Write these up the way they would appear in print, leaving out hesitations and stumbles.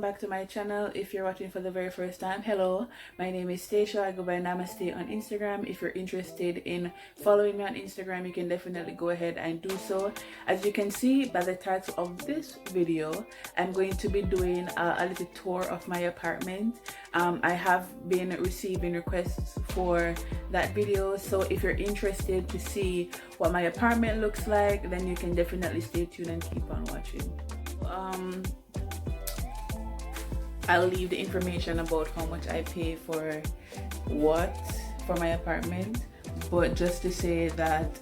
welcome back to my channel. If you're watching for the very first time, hello, my name is Staecha. I go by Namaste on Instagram. If you're interested in following me on Instagram, you can definitely go ahead and do so. As you can see by the title of this video, I'm going to be doing a little tour of my apartment. I have been receiving requests for that video, so if you're interested to see what my apartment looks like, then you can definitely stay tuned and keep on watching. I'll leave the information about how much I pay for my apartment, but just to say that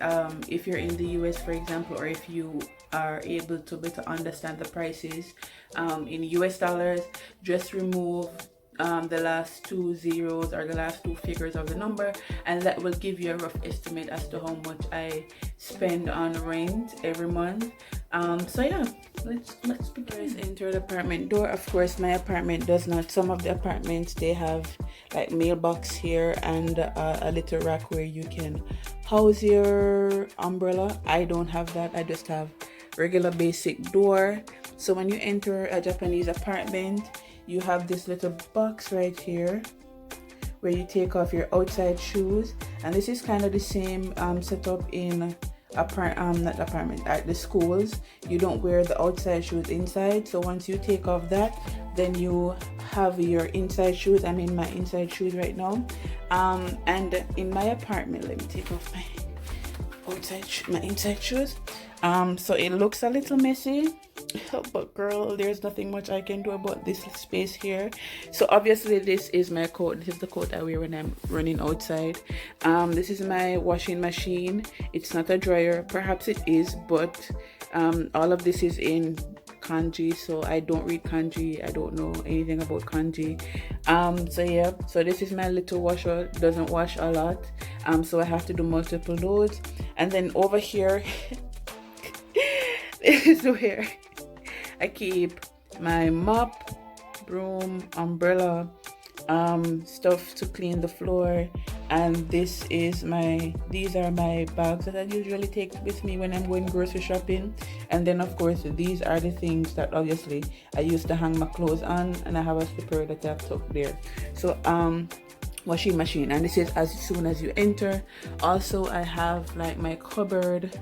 if you're in the US, for example, or if you are able to better understand the prices in US dollars, just remove the last two zeros or the last two figures of the number, and that will give you a rough estimate as to how much I spend on rent every month. So yeah, let's begin. Enter the apartment door. Of course, my apartment does not. Some of the apartments, they have like mailbox here and a little rack where you can house your umbrella. I don't have that. I just have regular basic door. So when you enter a Japanese apartment, you have this little box right here where you take off your outside shoes, and this is kind of the same setup in at the schools. You don't wear the outside shoes inside, so once you take off that, then you have your inside shoes. I'm in my inside shoes right now, and in my apartment, let me take off my inside shoes. So it looks a little messy, but girl, there's nothing much I can do about this space here. So obviously this is my coat. This is the coat I wear when I'm running outside. This is my washing machine. It's not a dryer, perhaps it is, but all of this is in kanji, so I don't read kanji. I don't know anything about kanji. So yeah, so this is my little washer. Doesn't wash a lot, so I have to do multiple loads. And then over here this is where I keep my mop, broom, umbrella, stuff to clean the floor, and these are my bags that I usually take with me when I'm going grocery shopping. And then of course these are the things that obviously I use to hang my clothes on, and I have a slipper that I've tucked there. So washing machine, and this is as soon as you enter. Also I have like my cupboard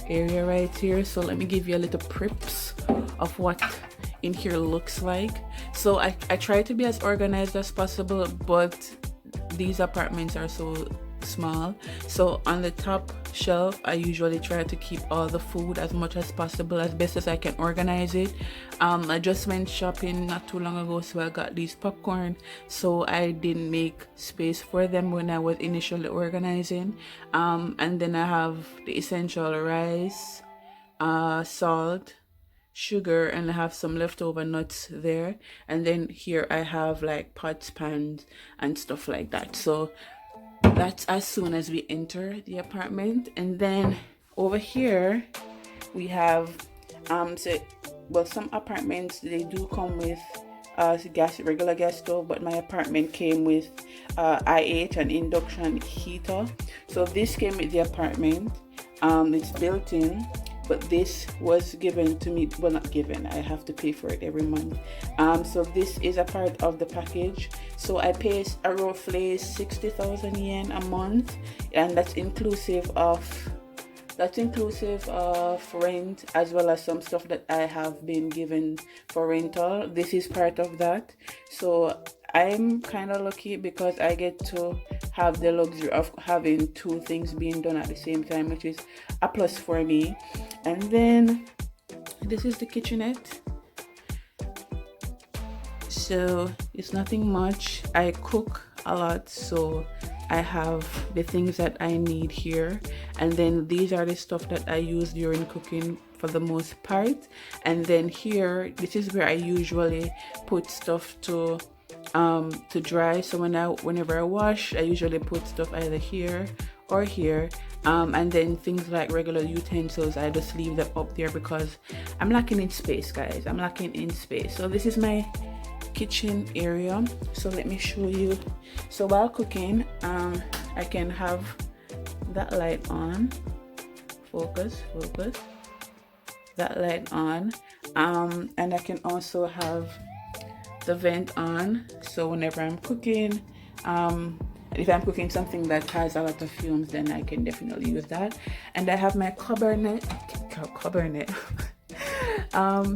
area right here, so let me give you a little prips of what in here looks like. So I try to be as organized as possible, but these apartments are so small. So on the top shelf, I usually try to keep all the food as much as possible, as best as I can organize it. I just went shopping not too long ago, so I got these popcorn, so I didn't make space for them when I was initially organizing. And then I have the essential rice, salt, sugar, and I have some leftover nuts there. And then here I have like pots, pans, and stuff like that. So that's as soon as we enter the apartment. And then over here we have some apartments, they do come with regular gas stove, but my apartment came with IH, an induction heater. So this came with the apartment. It's built in, but this was given to me. Well, not given, I have to pay for it every month. So this is a part of the package. So I pay a roughly 60,000 yen a month, and that's inclusive of rent, as well as some stuff that I have been given for rental. This is part of that. So I'm kind of lucky because I get to have the luxury of having two things being done at the same time, which is a plus for me. And then this is the kitchenette. So it's nothing much. I cook a lot, so I have the things that I need here. And then these are the stuff that I use during cooking for the most part. And then here, this is where I usually put stuff to dry. So whenever I wash, I usually put stuff either here or here. And then things like regular utensils, I just leave them up there because I'm lacking in space, guys. I'm lacking in space. So this is my kitchen area. So let me show you. So while cooking, I can have that light on. Focus. That light on. And I can also have the vent on, so whenever I'm cooking, if I'm cooking something that has a lot of fumes, then I can definitely use that. And I have my cupboard,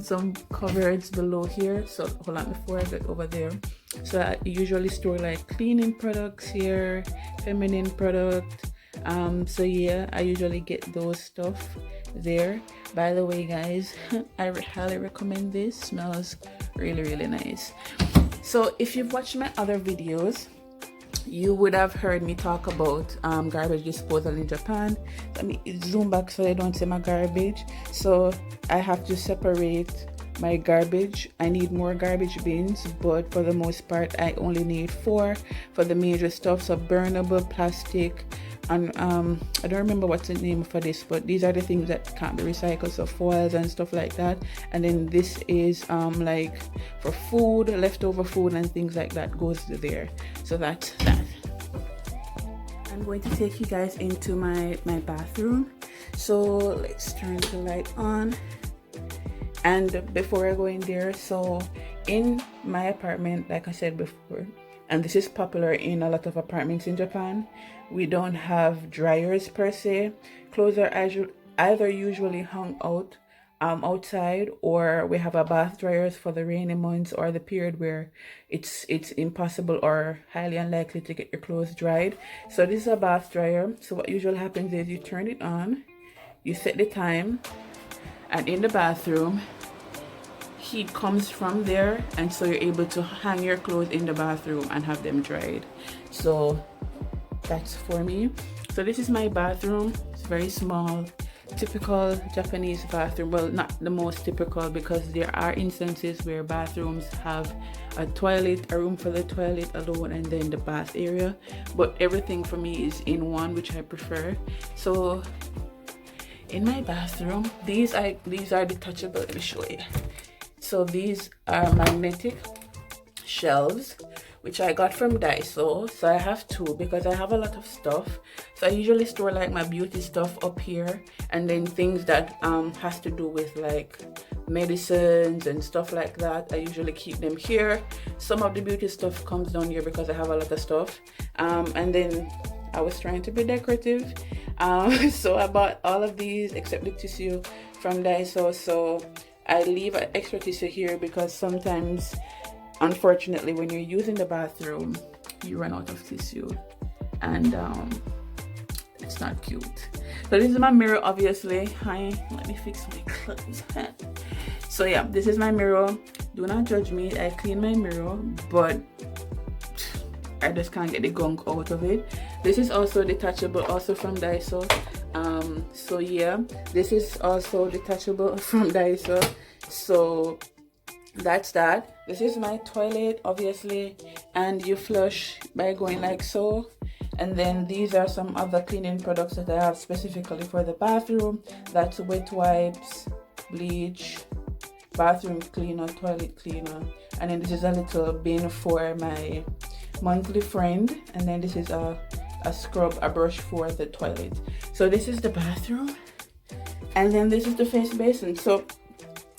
some cupboards below here. So hold on before I get over there. So I usually store like cleaning products here, feminine product. So yeah, I usually get those stuff there. By the way, guys, I highly recommend this. Smells really nice. So if you've watched my other videos, you would have heard me talk about garbage disposal in Japan. Let me zoom back so I don't say my garbage. So I have to separate my garbage. I need more garbage bins, but for the most part I only need 4 for the major stuff. So burnable, plastic, and I don't remember what's the name for this, but these are the things that can't be recycled, so foils and stuff like that. And then this is like for food, leftover food and things like that goes there. So that's that. I'm going to take you guys into my bathroom. So let's turn the light on. And before I go in there, so in my apartment, like I said before, and this is popular in a lot of apartments in Japan, we don't have dryers per se. Clothes are either usually hung out outside, or we have a bath dryers for the rainy months or the period where it's impossible or highly unlikely to get your clothes dried. So this is a bath dryer. So what usually happens is you turn it on, you set the time, and in the bathroom heat comes from there, and so you're able to hang your clothes in the bathroom and have them dried. So that's for me. So this is my bathroom. It's very small, typical Japanese bathroom. Well, not the most typical, because there are instances where bathrooms have a toilet, a room for the toilet alone, and then the bath area, but everything for me is in one, which I prefer. So in my bathroom, these are detachable. Let me show you. So these are magnetic shelves, which I got from Daiso. So I have 2 because I have a lot of stuff. So I usually store like my beauty stuff up here, and then things that has to do with like medicines and stuff like that, I usually keep them here. Some of the beauty stuff comes down here because I have a lot of stuff. And then I was trying to be decorative, so I bought all of these except the tissue from Daiso. So I leave an extra tissue here because sometimes, unfortunately, when you're using the bathroom, you run out of tissue, and it's not cute. So this is my mirror, obviously. Hi, let me fix my clothes. So yeah, this is my mirror. Do not judge me. I clean my mirror, but I just can't get the gunk out of it. This is also detachable, also from Daiso. So yeah, this is also detachable from Daiso. So that's that. This is my toilet, obviously, and you flush by going like so. And then these are some other cleaning products that I have specifically for the bathroom. That's wet wipes, bleach, bathroom cleaner, toilet cleaner, and then this is a little bin for my monthly friend, and then this is a scrub, a brush for the toilet. So this is the bathroom, and then this is the face basin. So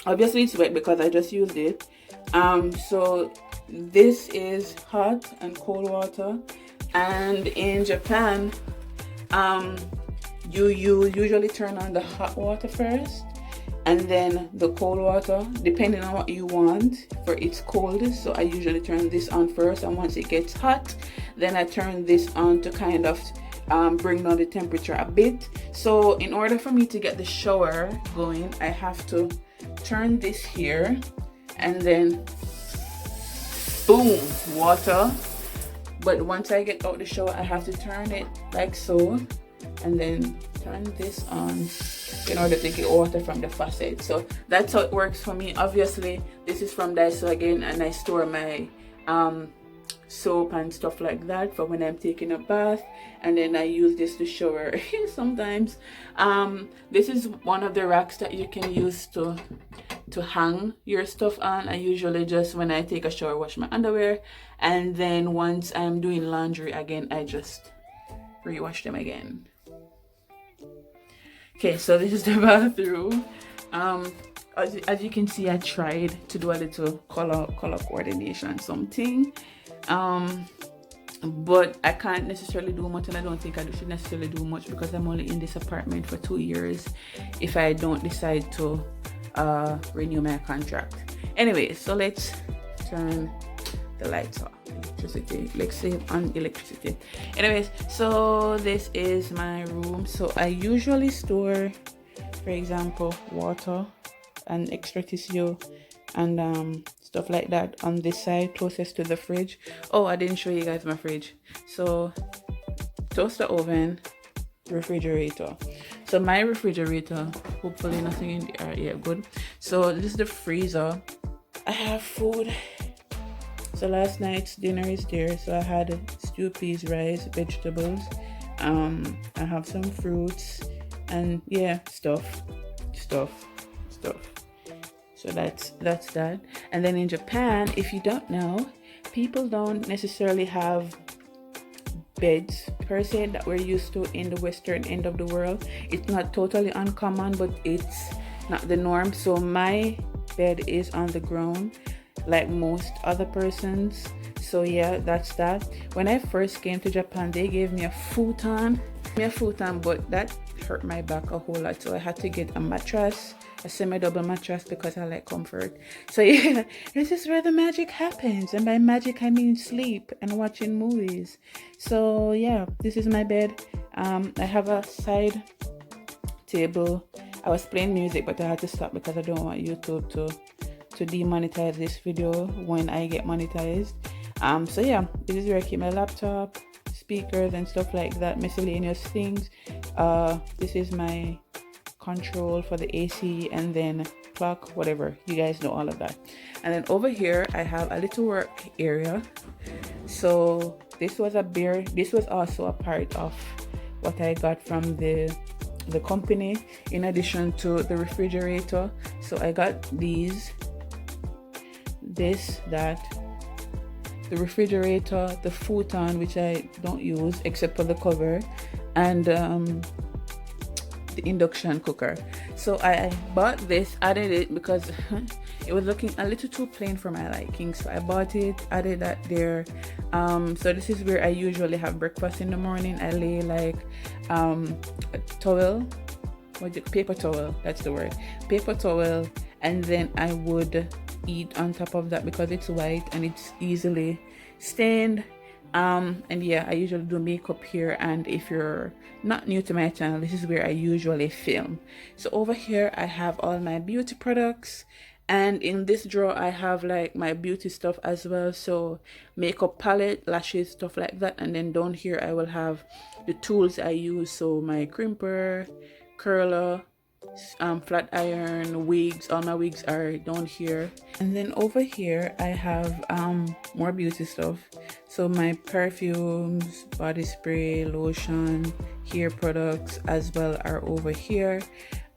obviously it's wet because I just used it. So this is hot and cold water, and in Japan you usually turn on the hot water first and then the cold water, depending on what you want for its cold. So I usually turn this on first, and once it gets hot, then I turn this on to kind of bring down the temperature a bit. So in order for me to get the shower going, I have to turn this here, and then boom, water. But once I get out the shower, I have to turn it like so, and then turn this on in order to get water from the faucet. So that's how it works for me. Obviously this is from Daiso again, and I store my soap and stuff like that for when I'm taking a bath, and then I use this to shower sometimes. This is one of the racks that you can use to hang your stuff on. I usually just, when I take a shower, wash my underwear, and then once I'm doing laundry again, I just rewash them again. Okay, so this is the bathroom. as you can see, I tried to do a little color coordination something, but I can't necessarily do much, and I don't think I should necessarily do much because I'm only in this apartment for 2 years if I don't decide to renew my contract. Anyway, so let's turn the lights off. Electricity, let's save on electricity. Anyways, so this is my room. So I usually store, for example, water and extra tissue and stuff like that on this side closest to the fridge. Oh, I didn't show you guys my fridge. So toaster oven, refrigerator. So my refrigerator, hopefully nothing in the yeah, good. So this is the freezer. I have food. So last night's dinner is there. So I had stew, peas, rice, vegetables. I have some fruits and yeah, stuff. So that's that. And then in Japan, if you don't know, people don't necessarily have beds per se that we're used to in the western end of the world. It's not totally uncommon, but it's not the norm. So my bed is on the ground like most other persons. So yeah, that's that. When I first came to Japan, they gave me a futon, but that hurt my back a whole lot, so I had to get a mattress, a semi-double mattress, because I like comfort. So yeah, this is where the magic happens, and by magic I mean sleep and watching movies. So yeah, this is my bed. I have a side table. I was playing music, but I had to stop because I don't want YouTube to demonetize this video when I get monetized. So yeah, this is where I keep my laptop, speakers and stuff like that, miscellaneous things. This is my control for the AC, and then clock, whatever, you guys know all of that. And then over here I have a little work area. So this was also a part of what I got from the company, in addition to the refrigerator. So I got the refrigerator, the futon, which I don't use except for the cover, and the induction cooker. So I bought this, added it because it was looking a little too plain for my liking. So I bought it, added that there. So this is where I usually have breakfast in the morning. I lay like a towel, paper towel, that's the word, paper towel, and then I would eat on top of that because it's white and it's easily stained. And yeah, I usually do makeup here, and if you're not new to my channel, this is where I usually film. So over here I have all my beauty products, and in this drawer I have like my beauty stuff as well, so makeup palette, lashes, stuff like that. And then down here I will have the tools I use, so my crimper, curler, flat iron, wigs. All my wigs are down here. And then over here I have more beauty stuff, so my perfumes, body spray, lotion, hair products as well are over here.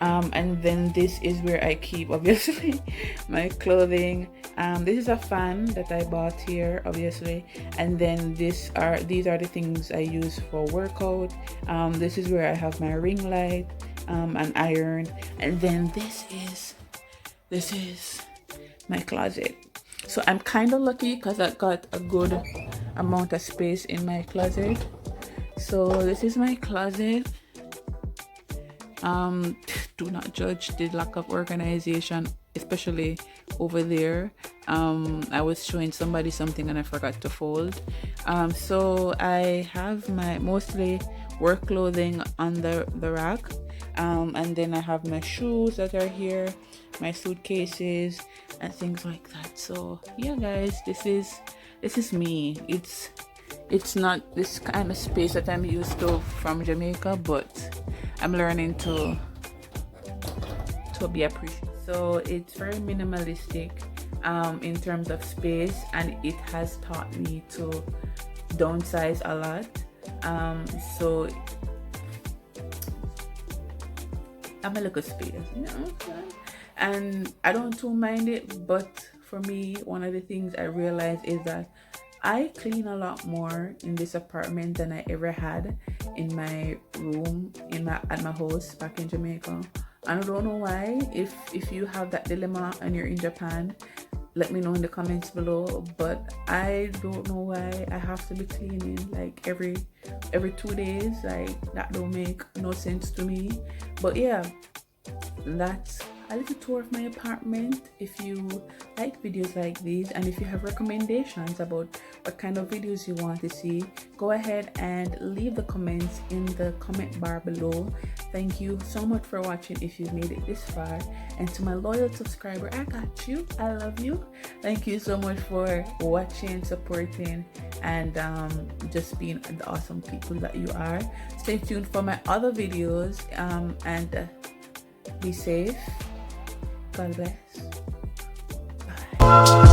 And then this is where I keep, obviously, my clothing. This is a fan that I bought here, obviously, and then these are the things I use for workout. This is where I have my ring light, an iron, and then this is my closet. So I'm kind of lucky because I got a good amount of space in my closet. So this is my closet. Do not judge the lack of organization, especially over there. I was showing somebody something and I forgot to fold. So I have my mostly work clothing on the rack, and then I have my shoes that are here, my suitcases and things like that. So yeah guys, this is me. It's not this kind of space that I'm used to from Jamaica, but I'm learning to be appreciated. So it's very minimalistic in terms of space, and it has taught me to downsize a lot. So I'm a little space, you know, and I don't too mind it. But for me, one of the things I realized is that I clean a lot more in this apartment than I ever had in my room at my house back in Jamaica. And I don't know why. If you have that dilemma and you're in Japan, let me know in the comments below. But I don't know why I have to be cleaning like every 2 days. Like, that don't make no sense to me. But yeah, that's a little tour of my apartment. If you like videos like these, and if you have recommendations about what kind of videos you want to see, go ahead and leave the comments in the comment bar below. Thank you so much for watching if you've made it this far. And to my loyal subscriber, I got you, I love you. Thank you so much for watching, supporting, and just being the awesome people that you are. Stay tuned for my other videos, and be safe. God bless. Bye.